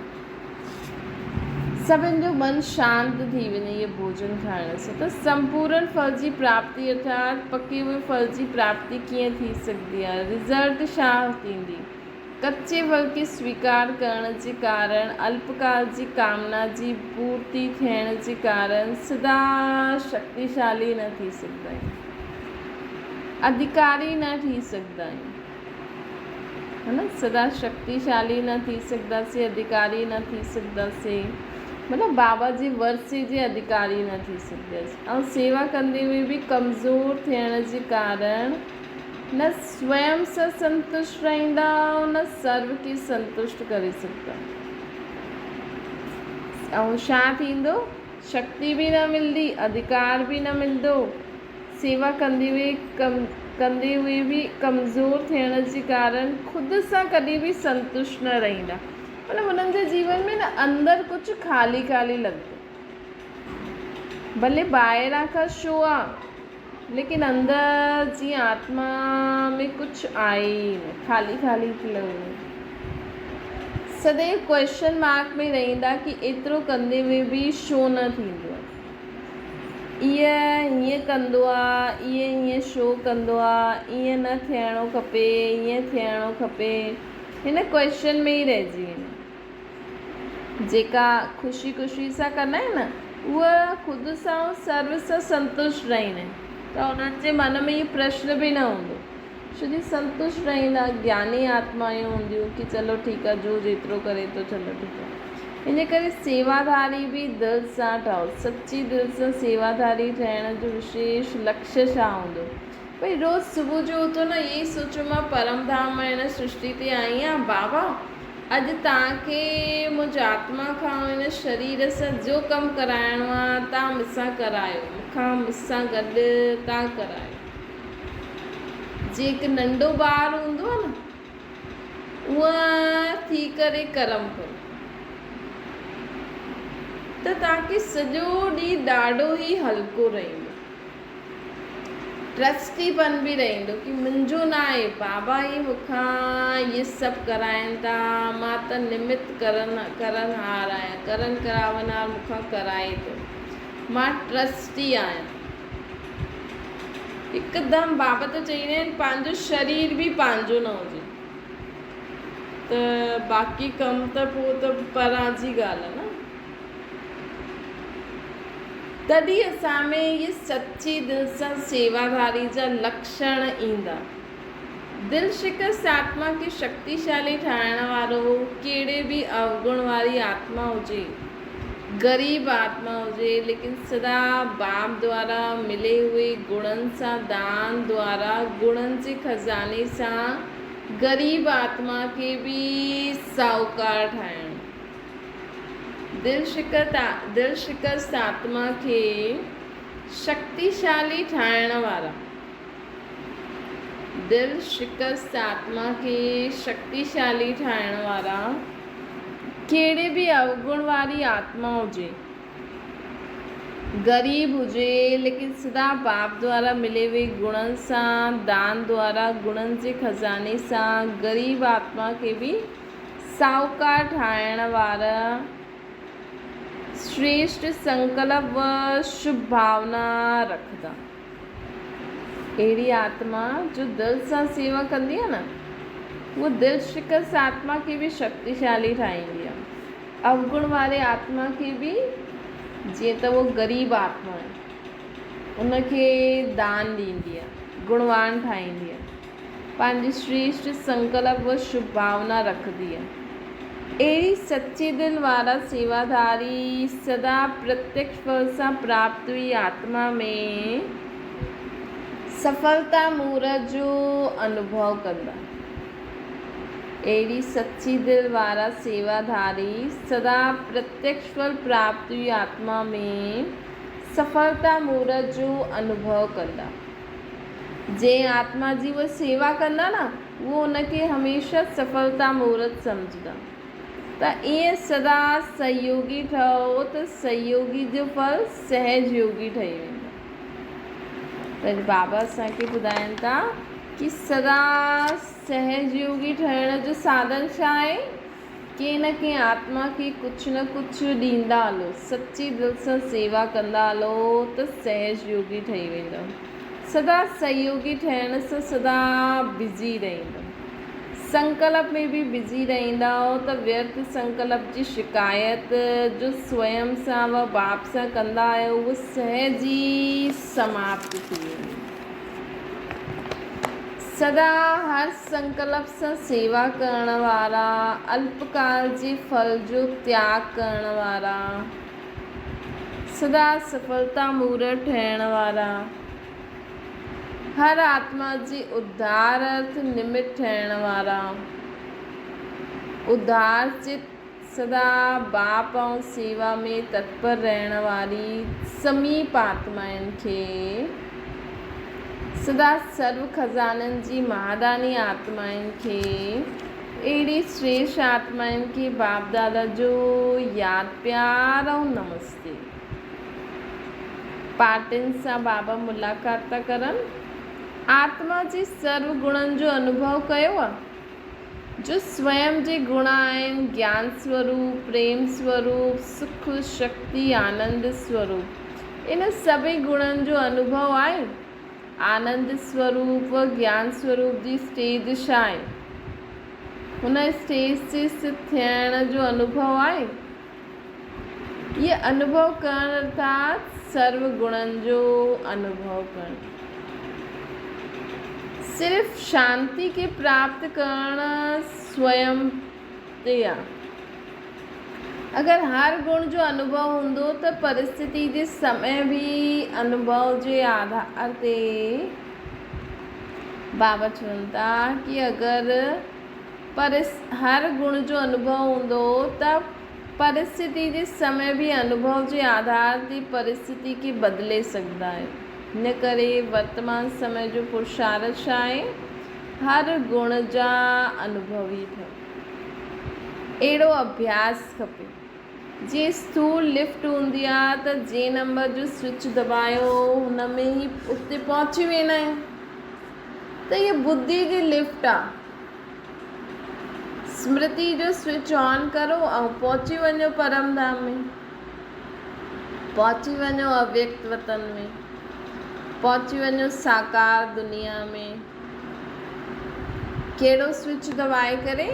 सभिनि जो मन शांत थी वञे इहे भोजन खाइण सां। त संपूर्ण फल जी प्राप्ति अर्थात पके हुए फल जी प्राप्ति कीअं थी सघंदी आहे? रिज़ल्ट छा थींदी? कच्चे फल खे स्वीकार करण जे कारण अल्पकाल जी कामना जी पूर्ति थियण जे कारण सदा शक्तिशाली न थी सघंदा आहियूं, अधिकारी न थी सघंदा आहियूं, है न? सदा शक्तिशाली न थी सघंदासीं, अधिकारी न थी सघंदासीं, मतिलबु बाबा जे वर्से जे अधिकारी न थी सघंदासीं। ऐं सेवा कंदे हुए बि कमज़ोर थियण जे कारण न स्वयं सां संतुष्ट रहंदा, न सर्व खे संतुष्ट करे सघंदा। ऐं छा थींदो? शक्ति बि न मिलंदी, अधिकार बि न मिलंदो, सेवा कंदे हुए बि कमज़ोर थियण जे कारण ख़ुदि सां कॾहिं बि संतुष्ट न रहंदा। मतिलबु हुननि जे जीवन में न अंदरि कुझु ख़ाली ख़ाली लॻंदो, भले ॿाहिरां खां शो आहे, लेकिन अंदरि जीअं आत्मा में कुझु आहे ई न, ख़ाली ख़ाली थी लॻंदो। सदैव क्वेश्चन मार्क में रहंदा कि एतिरो कंदे में बि छो न थींदो आहे, हीअं कंदो आहे, हीअं छो कंदो आहे, ईअं न थियणो खपे, ईअं थियणो खपे, हिन क्वेश्चन में ई रहिजी वेंदा। जेका ख़ुशी ख़ुशी सां कंदा आहिनि न उहा ख़ुदि सां सर्व सां संतुष्ट रहंदा आहिनि, त उन्हनि जे मन में इहो प्रश्न बि न हूंदो, छो जो संतुष्ट रहंदा। ज्ञानी आत्मायूं हूंदियूं कि चलो ठीकु आहे, जो जेतिरो करे थो चलो ठीकु आहे। इन करे सेवाधारी बि दिलि सां ठहो, सची दिलि सां सेवाधारी ठहिण जो विशेष लक्ष्य छा हूंदो? भई रोज़ु सुबुह जो उथो न इहे ई सोचो मां परम धाम में हिन सृष्टि ते आई आहियां, बाबा अॼु तव्हांखे मुंहिंजी आत्मा खां हिन शरीर सां जो कमु कराइणो आहे तव्हां मूंसां करायो, मूंसां गॾु तव्हां करायो। जे हिकु नंढो ॿारु हूंदो आहे न उहा थी करे कर्म करो त तव्हांखे सॼो ॾींहुं ॾाढो ई हल्को रहंदो, ट्रस्टीपन बि रहंदो कि मुंहिंजो न आहे, बाबा ई मूंखां इहे सभु कराइनि था, मां त निमित करनहार आहियां, करन करावनहार मूंखां कराए थो, मां ट्रस्टी आहियां। हिकदमि बाबा त चईंदा आहिनि पंहिंजो शरीर बि पंहिंजो न हुजे त बाक़ी कमु त पोइ त परां जी ॻाल्हि आहे न। तॾहिं असां में इहे सची दिलि सां सेवाधारी जा लक्षण ईंदा। दिलि शिकस्त आत्मा खे शक्तिशाली ठाहिण वारो कहिड़े बि अवगुण वारी आत्मा हुजे, ग़रीब आत्मा हुजे, लेकिन सदा बाप द्वारा मिले हुए गुणनि सां, दान द्वारा गुणनि जे खज़ाने सां ग़रीब आत्मा खे बि साहूकार ठाहिणु। दिलि शिकस्त आत्मा खे शक्तिशाली ठाहिण वारा, दिलि शिकस्त आत्मा खे शक्तिशाली ठाहिण वारा कहिड़े बि अवगुण वारी आत्मा हुजे, ग़रीब हुजे, लेकिन सदा बाप द्वारा मिले हुए गुणनि सां, दान द्वारा गुणनि जे खज़ाने सां ग़रीब आत्मा खे बि साहूकार ठाहिण वारा श्रेष्ठ संकल्प व शुभ भावना रखंदा। अहिड़ी आत्मा जो दिलि सां सेवा कंदी आहे न वो दिलि शिकस्त आत्मा खे बि शक्तिशाली ठाहींदी आहे। अवगुण वारे आत्मा खे बि, जीअं त वो ग़रीब आत्मा आहे उनखे दान ॾींदी आहे, गुणवान ठाहींदी आहे, पंहिंजी श्रेष्ठ संकल्प व शुभ भावना रखंदी आहे। अहिड़ी सच्ची दिलि वारा सेवाधारी सदा प्रत्यक्ष फल सां प्राप्त हुई आत्मा में सफलता मुहूर्त जो अनुभव कंदा। अहिड़ी सच्ची दिलि वारा सेवाधारी सदा प्रत्यक्ष फल प्राप्त हुई आत्मा में सफलता मुहूर्त जो अनुभव कंदा। जंहिं आत्मा जी वो सेवा कंदा न वो उनखे हमेशह सफलता मुहूर्त सम्झंदा। त ईअं सदा सहयोगी ठहो त सहयोगी जो फल सहज योगी ठही वेंदो। त बाबा असांखे ॿुधाइनि था कि सदा सहज योगी ठहिण जो साधन छा आहे? कंहिं न कंहिं आत्मा खे कुझु न कुझु ॾींदा हलो, सची दिलि सां सेवा कंदा हलो त सहज योगी ठही वेंदो। सदा सहयोगी ठहिण सां सदा बिज़ी रहंदो, संकल्प में भी बिज़ी रहंदा हो त व्यर्थ संकल्प जी शिकायत जो स्वयं सां व बाप सां कंदा आहियो उहो सहज ई समाप्त थी वेंदी। सदा हर संकल्प सां सेवा करण वारा, अल्पकाल जे फल जो त्याग करण वारा, सदा सफलता मुहूर्त ठहिण वारा, हर आत्मा जी उद्धार अर्थ निमित्त ठहिण वारा, उद्धार चित सदा बाप ऐं सेवा में तत्पर रहण वारी समीप आत्माउनि खे, सदा सर्व खज़ाननि जी महादानी आत्माउनि खे, अहिड़ी श्रेष्ठ आत्माउनि खे बाप दादा जो यादि प्यार ऐं नमस्ते। पार्टियुनि सां बाबा मुलाक़ात था करनि। आत्मा जे सर्व गुणनि जो अनुभव कयो आहे। जो स्वयं जे गुण आहिनि ज्ञान स्वरूप, प्रेम स्वरूप, सुख, शक्ति, आनंद स्वरूप, इन सभी गुणनि जो अनुभव आहे। आनंद स्वरूप ज्ञान स्वरूप जी स्टेज छा आहे? हुन स्टेज ते स्थित थियण जो अनुभव आहे। ये अनुभव करण अर्थात सर्व गुणनि जो अनुभव करणु। सिर्फ़ शांति के प्राप्त करण स्वयं ते आहे। अगर हर गुण जो अनुभव हूंदो त परिस्थिति जे समय भी अनुभव जे आधार ते बाबा चवनि था कि अगर हर गुण जो अनुभव हूंदो त परिस्थिति जे समय भी अनुभव जे आधार ते परिस्थिति खे बदिले सघंदा आहियूं। हिन करे वर्तमान समय जो पुरुषार्थ छा आहे? हर गुण जा अनुभवी थियणु। अहिड़ो अभ्यास खपे। जीअं स्थूल लिफ्ट हूंदी आहे त जे नंबर जो स्विच दबायो हुन में ई उते पहुची वेंदा आहियूं। त इहा बुद्धि जी लिफ्ट आहे। स्मृति जो स्विच ऑन करो ऐं पहुची वञो परम धाम में, पहुची वञो अव्यक्त वतन में, पहुची वञो साकार दुनिया में। कहिड़ो स्विच दबाए करे?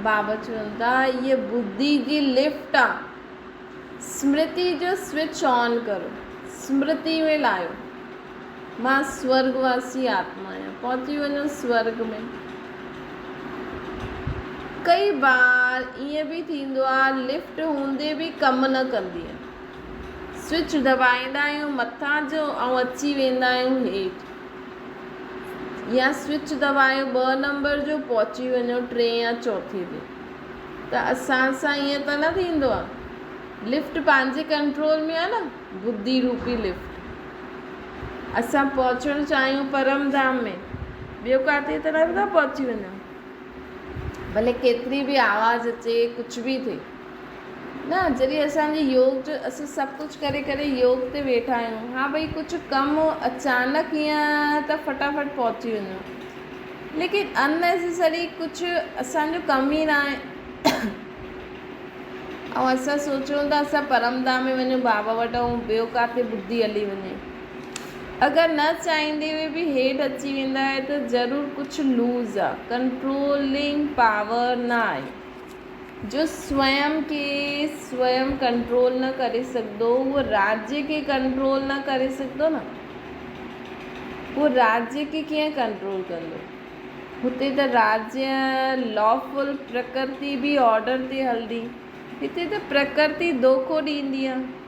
बाबा चवनि था इहा बुद्धि जी लिफ्ट आहे। स्मृति जो स्विच ऑन करो, स्मृति में लायो मां स्वर्गवासी आत्मा आहियां, पहुची वञो स्वर्ग में। कई बार ईअं बि थींदो आहे लिफ्ट हूंदे बि कमु न कंदी आहे। स्विच दबाईंदा आहियूं मथां जो ऐं अची वेंदा आहियूं हेठि, या स्विच दबायो 2 नंबर जो पहुची वञो 3 या 4 ते। त असां सां ईअं त न थींदो आहे। लिफ्ट पंहिंजे कंट्रोल में आहे न, बुद्धि रूपी लिफ्ट। असां पहुचणु चाहियूं परम धाम में, ॿियो किथे त न था पहुची वञूं। भले केतिरी बि आवाज़ अचे, कुझु बि थिए न। जॾहिं असांजे योग जो असां सभु कुझु करे करे योग ते वेठा आहियूं, हा भई कुझु कमु अचानक ईअं त फटाफट पहुची वञूं, लेकिन अननेसेसरी कुझु असांजो कमु ई न आहे। ऐं असां सोचूं था असां परम धाम में वञूं बाबा वटि, ऐं ॿियो किथे बुद्धि हली वञे। अगरि न चाहींदे हुए बि हेठि अची वेंदा आहे त ज़रूरु कुझु लूज़ आहे। कंट्रोलिंग पावर न आहे। जो स्वयं खे स्वयं कंट्रोल न करे सघंदो, उहो राज्य खे कंट्रोल न करे सघंदो न। उहो राज्य खे कीअं कंट्रोल कंदो? हुते त राज्य लॉफुल, प्रकृति बि ऑर्डर ते हलंदी। हिते त प्रकृति धोखो ॾींदी आहे।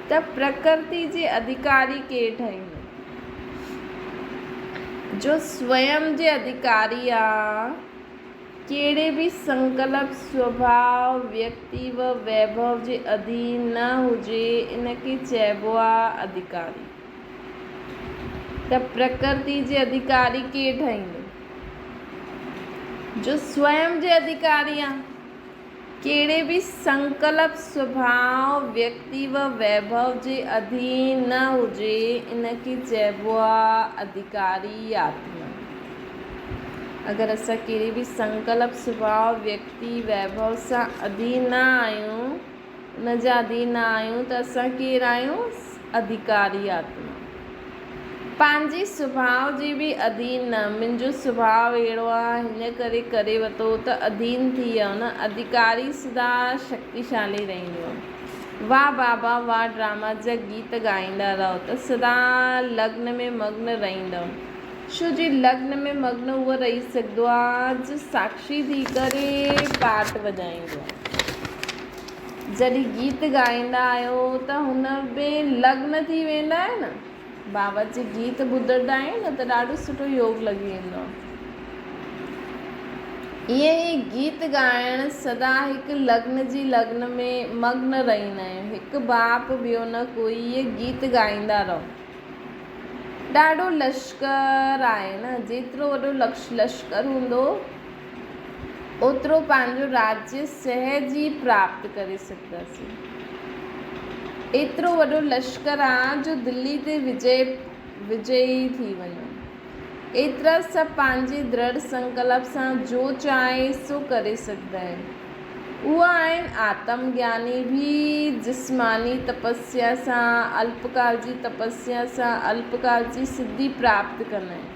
त प्रकृति जे अधिकारी केरु ठाहींदो? जो स्वयं जे अधिकारी आहे, कहिड़े बि संकल्प, स्वभाव, व्यक्ति व वैभव जे अधीन न हुजे, इनखे चइबो आहे अधिकारी। त प्रकृति जे अधिकारी केरु ठाहींदो? जो स्वयं जे अधिकारी आहे, कहिड़े बि संकल्प, स्वभाव, व्यक्ति व वैभव जे अधीन न हुजे, इनखे चइबो आहे अधिकारी आत्मा। अगरि असां कहिड़े बि संकल्प, स्वभाव, व्यक्ति, वैभव सां अधीन न आहियूं, उन जा अधीन न आहियूं, त असां केरु आहियूं? अधिकारी आत्मा। पंहिंजे स्वभाव जे बि अधीन न। मुंहिंजो स्वभाव अहिड़ो आहे, हिन करे करे वरितो त अधीन थी वियो न। अधिकारी सदा शक्तिशाली रहंदो आहे। वाह बाबा वाह ड्रामा जा गीत ॻाईंदा रहो त सदा लग्न में मग्न रहंदव। छो जे लग्न में मग्न उहो रही सघंदो आहे जो साक्षी थी करे पाठ वॼाईंदो आहे। जॾहिं गीत ॻाईंदा आहियो त हुन में लग्न थी वेंदा आहियो न। बाबा जे गीत ॿुधंदा आहियूं न त ॾाढो सुठो योग लॻी वेंदो आहे। ईअं ई गीत ॻाइणु सदा हिकु लग्न जी लग्न में मग्न रहंदा आहियूं। हिकु बाप ॿियो न कोई, इहे गीत ॻाईंदा रहो। ॾाढो लश्कर आहे न। जेतिरो वॾो लश्कर हूंदो ओतिरो पंहिंजो राज्य सहज ई प्राप्त करे सघंदासीं। एतिरो वॾो लश्कर आहे जो दिल्ली ते विजयी थी वञो। एतिरा सभु पंहिंजे दृढ़ संकल्प सां जो चाहे सो करे सघंदा आहिनि। उहा आहिनि आत्मज्ञानी भी जिस्मानी तपस्या सां, अल्पकाल जी तपस्या सां अल्पकाल जी सिद्धि प्राप्त कंदा आहिनि।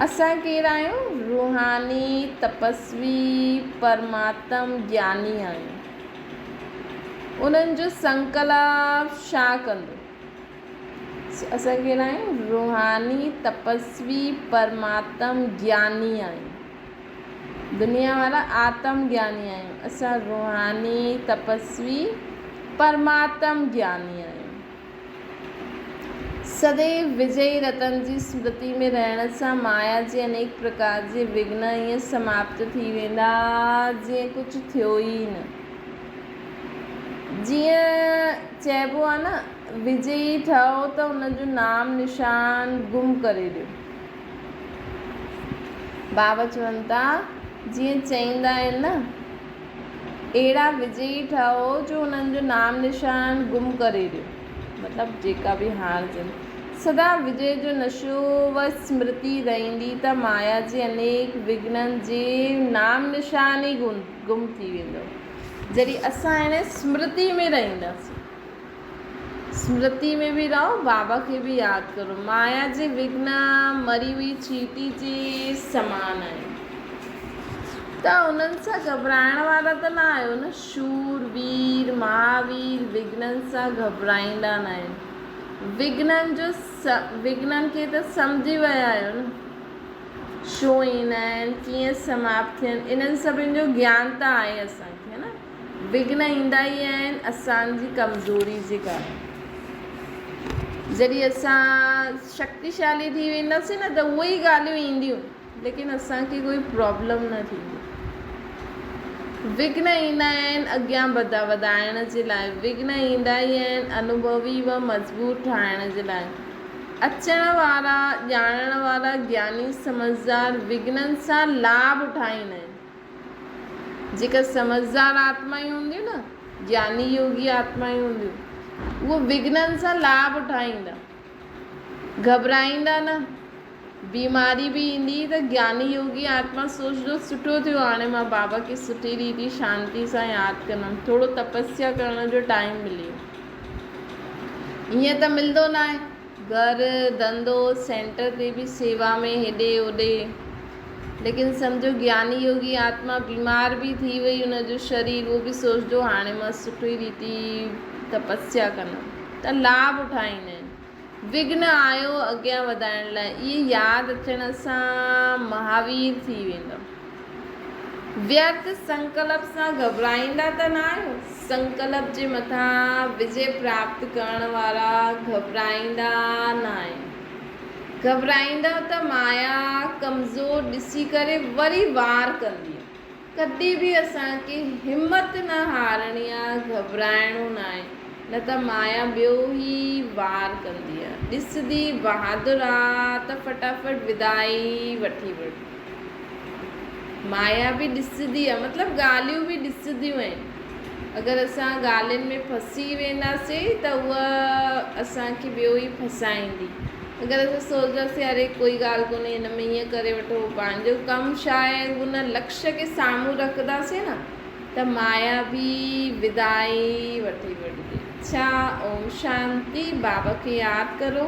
असां केरु आहियूं? रूहानी तपस्वी परमात्म ज्ञानी आहियूं। उन्हनि जो संकल्प छा कंदो? असां केरु आहियूं? रूहानी तपस्वी परमात्म ज्ञानी आहियूं। दुनिया वारा आत्म ज्ञानी आहियूं, असां रूहानी तपस्वी परमात्म ज्ञानी आहियूं। सदैव विजय रतन जी स्मृति में रहण सां माया जे अनेक प्रकार जे विघ्न ईअं समाप्त थी वेंदा जीअं कुझु थियो ई न। जीअं चइबो आहे न, विजयी ठहो त हुनजो नाम निशान गुम करे ॾियो। बाबा चवनि था, जीअं चईंदा आहिनि न, अहिड़ा विजयी ठहो जो हुननि जो नाम निशान गुम करे ॾियो। मतिलबु जेका बि हारजनि, सदा विजय जो नशो व स्मृति रहंदी त माया जे अनेक विघ्ननि जे नाम निशान ई गुम थी वेंदो। जॾहिं असां हिन स्मृति में रहंदासीं, स्मृति में भी रहो, बाबा के भी याद करो। माया जे विघ्न मरी हुई चीटी जे समान आहिनि, त उन्हनि सां घबराइण वारा त न आहियो न। शूरवीर महावीर विघ्ननि सां घबराईंदा न आहिनि। विघ्ननि खे त सम्झी विया आहियो न, छो ईंदा आहिनि, कीअं समाप्त थियनि, इन्हनि सभिनि जो ज्ञान त आहे असांखे, है न। विघ्न ईंदा ई आहिनि असांजी कमज़ोरी जे कारण। जॾहिं असां शक्तिशाली थी वेंदासीं न, त उहे ई ॻाल्हियूं ईंदियूं, लेकिन असांखे कोई प्रॉब्लम न थींदी। विघ्न ईंदा आहिनि अॻियां वधाइण जे लाइ, विघ्न ईंदा ई आहिनि अनुभवी व मज़बूत ठाहिण जे लाइ। अचण वारा ॼाणण वारा ज्ञानी समझदार विघ्ननि सां लाभ उठाईंदा आहिनि। जेका समझदार आत्मायूं हूंदियूं न, ज्ञानी योगी आत्मायूं हूंदियूं, उहो विघ्ननि सां लाभ उठाईंदा, घबराईंदा न। बीमारी भी ईंदी त ज्ञानी योगी आत्मा सोचदो सुठो थियो, हाणे मां बाबा खे सुठी रीति शांति सां यादि कंदमि, थोरो तपस्या करण जो टाइम मिली। हीअं त मिलंदो न आहे, घर धंधो सेंटर ते भी सेवा में हेॾे होॾे। लेकिन सम्झो ज्ञानी योगी आत्मा बीमार भी थी वई, हुनजो शरीर, उहो भी सोचदो हाणे मां सुठी रीति तपस्या कंदमि, त लाभ उठाईंदा आहिनि। विघ्न आयो अॻियां वधाइण लाइ, इहे यादि अचण सां महावीर थी वेंदो। व्यर्थ संकल्प सां घबराईंदा त न आहियो। संकल्प जे मथां विजय प्राप्त करण वारा घबराईंदा न आहिनि। घबराईंदा त माया कमज़ोर ॾिसी करे वरी वार कंदी आहे। कॾहिं बि असांखे हिमत न हारणी आहे, घबराइणो न आहे, न त माया ॿियो ई वार कंदी आहे। ॾिसंदी बहादुर आहे त फटाफट विदाई वठी वठे। माया बि ॾिसंदी आहे, मतिलबु ॻाल्हियूं बि ॾिसंदियूं आहिनि। अगरि असां ॻाल्हियुनि में फसी वेंदासीं त उहा असांखे ॿियो ई फसाईंदी। अगरि असां सोचंदासीं अरे कोई ॻाल्हि कोन्हे, हिन में ईअं करे वठो, पंहिंजो कमु छा आहे, उन लक्ष्य खे साम्हूं रखंदासीं न, त माया बि विदाई वठी वठंदी। अच्छा, ओम शांति। बाबा खे यादि करो।